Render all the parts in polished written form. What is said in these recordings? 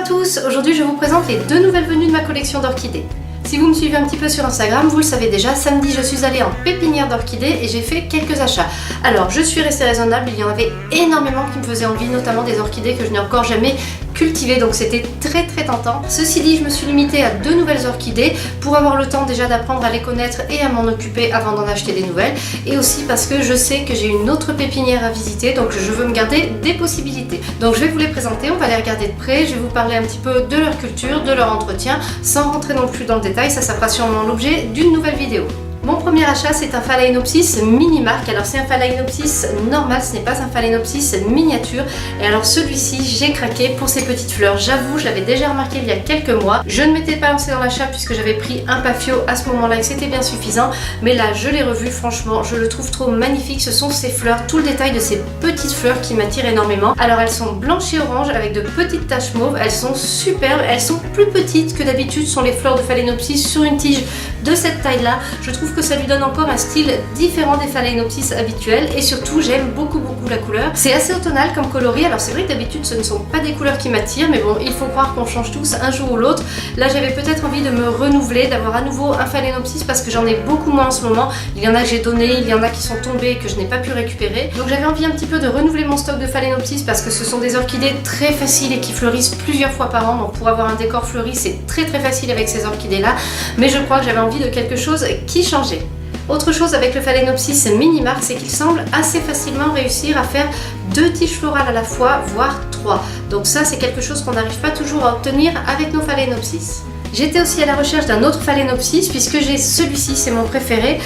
à tous, aujourd'hui je vous présente les deux nouvelles venues de ma collection d'orchidées. Si vous me suivez un petit peu sur Instagram, vous le savez déjà, samedi je suis allée en pépinière d'orchidées et j'ai fait quelques achats. Alors je suis restée raisonnable, il y en avait énormément qui me faisaient envie, notamment des orchidées que je n'ai encore jamais cultivées, donc c'était très tentant. Ceci dit, je me suis limitée à deux nouvelles orchidées pour avoir le temps déjà d'apprendre à les connaître et à m'en occuper avant d'en acheter des nouvelles, et aussi parce que je sais que j'ai une autre pépinière à visiter, donc je veux me garder des possibilités. Donc je vais vous les présenter, on va les regarder de près, je vais vous parler un petit peu de leur culture, de leur entretien, sans rentrer non plus dans le détail, ça fera sûrement l'objet d'une nouvelle vidéo. Mon premier achat, c'est un Phalaenopsis mini-marque. Alors c'est un Phalaenopsis normal, ce n'est pas un Phalaenopsis miniature. Et alors celui-ci, j'ai craqué pour ses petites fleurs. J'avoue, je l'avais déjà remarqué il y a quelques mois. Je ne m'étais pas lancée dans l'achat puisque j'avais pris un Pafio à ce moment-là et c'était bien suffisant. Mais là, je l'ai revu, franchement, je le trouve trop magnifique. Ce sont ces fleurs, tout le détail de ces petites fleurs qui m'attirent énormément. Alors elles sont blanches et oranges avec de petites taches mauves. Elles sont superbes, elles sont plus petites que d'habitude sont les fleurs de Phalaenopsis sur une tige de cette taille-là. Je trouve que ça lui donne encore un style différent des Phalaenopsis habituels et surtout j'aime beaucoup la couleur. C'est assez automnal comme coloris, alors c'est vrai que d'habitude ce ne sont pas des couleurs qui m'attirent, mais bon, il faut croire qu'on change tous un jour ou l'autre. Là j'avais peut-être envie de me renouveler, d'avoir à nouveau un Phalaenopsis parce que j'en ai beaucoup moins en ce moment. Il y en a que j'ai donné, il y en a qui sont tombés que je n'ai pas pu récupérer. Donc j'avais envie un petit peu de renouveler mon stock de Phalaenopsis parce que ce sont des orchidées très faciles et qui fleurissent plusieurs fois par an. Donc pour avoir un décor fleuri, c'est très facile avec ces orchidées là, mais je crois que j'avais envie de quelque chose qui changeait. Autre chose avec le Phalaenopsis mini-marque, c'est qu'il semble assez facilement réussir à faire deux tiges florales à la fois, voire trois. Donc ça, c'est quelque chose qu'on n'arrive pas toujours à obtenir avec nos Phalaenopsis. J'étais aussi à la recherche d'un autre Phalaenopsis puisque j'ai celui-ci, c'est mon préféré.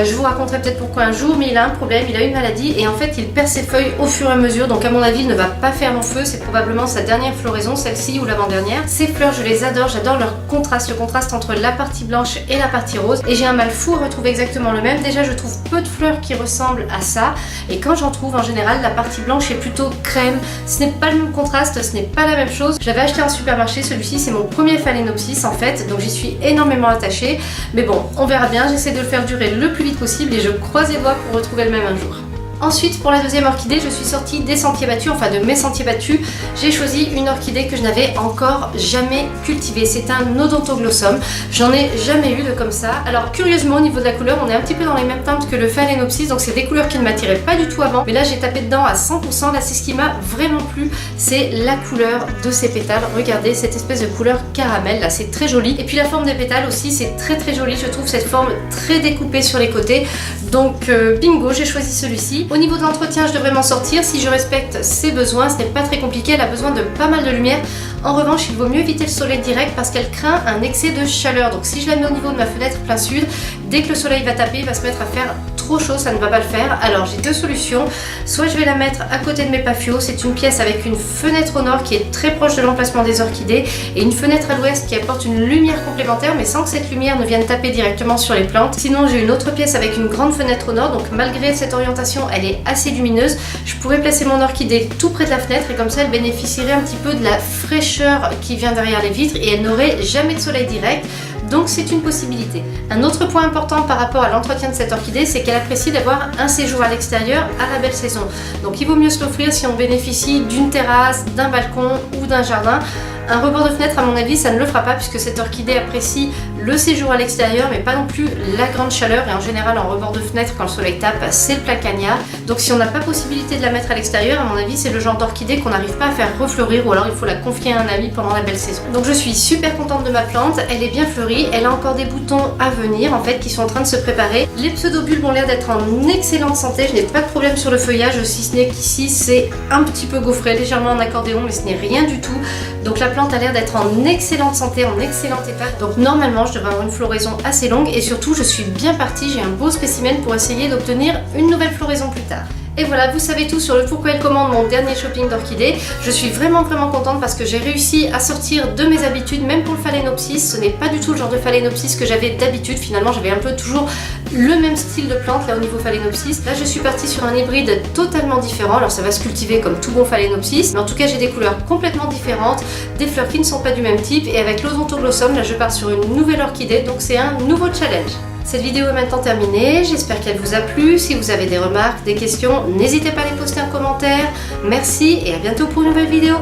Je vous raconterai peut-être pourquoi un jour, mais il a un problème, il a une maladie et en fait il perd ses feuilles au fur et à mesure, donc à mon avis il ne va pas faire long feu, c'est probablement sa dernière floraison, celle-ci ou l'avant-dernière. Ces fleurs je les adore, j'adore leur contraste, le contraste entre la partie blanche et la partie rose, et j'ai un mal fou à retrouver exactement le même. Déjà je trouve peu de fleurs qui ressemblent à ça, et quand j'en trouve en général la partie blanche est plutôt crème, ce n'est pas le même contraste, ce n'est pas la même chose. Je l'avais acheté en supermarché, celui-ci c'est mon premier Phalaenopsis en fait, donc j'y suis énormément attachée, mais bon on verra bien, j'essaie de le faire durer le plus vite possible et je croise les doigts pour retrouver le même un jour. Ensuite, pour la deuxième orchidée, je suis sortie des sentiers battus, enfin de mes sentiers battus. J'ai choisi une orchidée que je n'avais encore jamais cultivée. C'est un Odontoglossum. J'en ai jamais eu de comme ça. Alors curieusement, au niveau de la couleur, on est un petit peu dans les mêmes teintes que le Phalaenopsis, donc c'est des couleurs qui ne m'attiraient pas du tout avant. Mais là, j'ai tapé dedans à 100%. Là, c'est ce qui m'a vraiment plu, c'est la couleur de ces pétales. Regardez cette espèce de couleur caramel, là, c'est très joli. Et puis la forme des pétales aussi, c'est très joli. Je trouve cette forme très découpée sur les côtés. Donc bingo, j'ai choisi celui-ci. Au niveau de l'entretien, je devrais m'en sortir si je respecte ses besoins. Ce n'est pas très compliqué, elle a besoin de pas mal de lumière. En revanche, il vaut mieux éviter le soleil direct parce qu'elle craint un excès de chaleur. Donc si je la mets au niveau de ma fenêtre plein sud, dès que le soleil va taper, il va se mettre à faire trop chaud, ça ne va pas le faire. Alors j'ai deux solutions, soit je vais la mettre à côté de mes Pafios, c'est une pièce avec une fenêtre au nord qui est très proche de l'emplacement des orchidées et une fenêtre à l'ouest qui apporte une lumière complémentaire mais sans que cette lumière ne vienne taper directement sur les plantes. Sinon j'ai une autre pièce avec une grande fenêtre au nord, donc malgré cette orientation elle est assez lumineuse. Je pourrais placer mon orchidée tout près de la fenêtre et comme ça elle bénéficierait un petit peu de la fraîcheur qui vient derrière les vitres et elle n'aurait jamais de soleil direct. Donc c'est une possibilité. Un autre point important par rapport à l'entretien de cette orchidée, c'est qu'elle apprécie d'avoir un séjour à l'extérieur à la belle saison. Donc il vaut mieux se l'offrir si on bénéficie d'une terrasse, d'un balcon ou d'un jardin. Un rebord de fenêtre, à mon avis, ça ne le fera pas puisque cette orchidée apprécie le séjour à l'extérieur mais pas non plus la grande chaleur, et en général en rebord de fenêtre quand le soleil tape c'est le plein cagnard. Donc si on n'a pas possibilité de la mettre à l'extérieur, à mon avis c'est le genre d'orchidée qu'on n'arrive pas à faire refleurir ou alors il faut la confier à un ami pendant la belle saison. Donc je suis super contente de ma plante, elle est bien fleurie, elle a encore des boutons à venir en fait qui sont en train de se préparer. Les pseudobulbes ont l'air d'être en excellente santé, je n'ai pas de problème sur le feuillage si ce n'est qu'ici c'est un petit peu gaufré, légèrement en accordéon mais ce n'est rien du tout. Donc la plante a l'air d'être en excellente santé, en excellent état. Donc normalement je devrais avoir une floraison assez longue et surtout je suis bien partie, j'ai un beau spécimen pour essayer d'obtenir une nouvelle floraison plus tard. Et voilà, vous savez tout sur le pourquoi et le comment de mon dernier shopping d'orchidées. Je suis vraiment contente parce que j'ai réussi à sortir de mes habitudes, même pour le Phalaenopsis. Ce n'est pas du tout le genre de Phalaenopsis que j'avais d'habitude. Finalement, j'avais un peu toujours le même style de plante là au niveau Phalaenopsis. Là, je suis partie sur un hybride totalement différent. Alors, ça va se cultiver comme tout bon Phalaenopsis. Mais en tout cas, j'ai des couleurs complètement différentes, des fleurs qui ne sont pas du même type. Et avec l'Odontoglossum, là, je pars sur une nouvelle orchidée. Donc, c'est un nouveau challenge. Cette vidéo est maintenant terminée, j'espère qu'elle vous a plu. Si vous avez des remarques, des questions, n'hésitez pas à les poster en commentaire. Merci et à bientôt pour une nouvelle vidéo.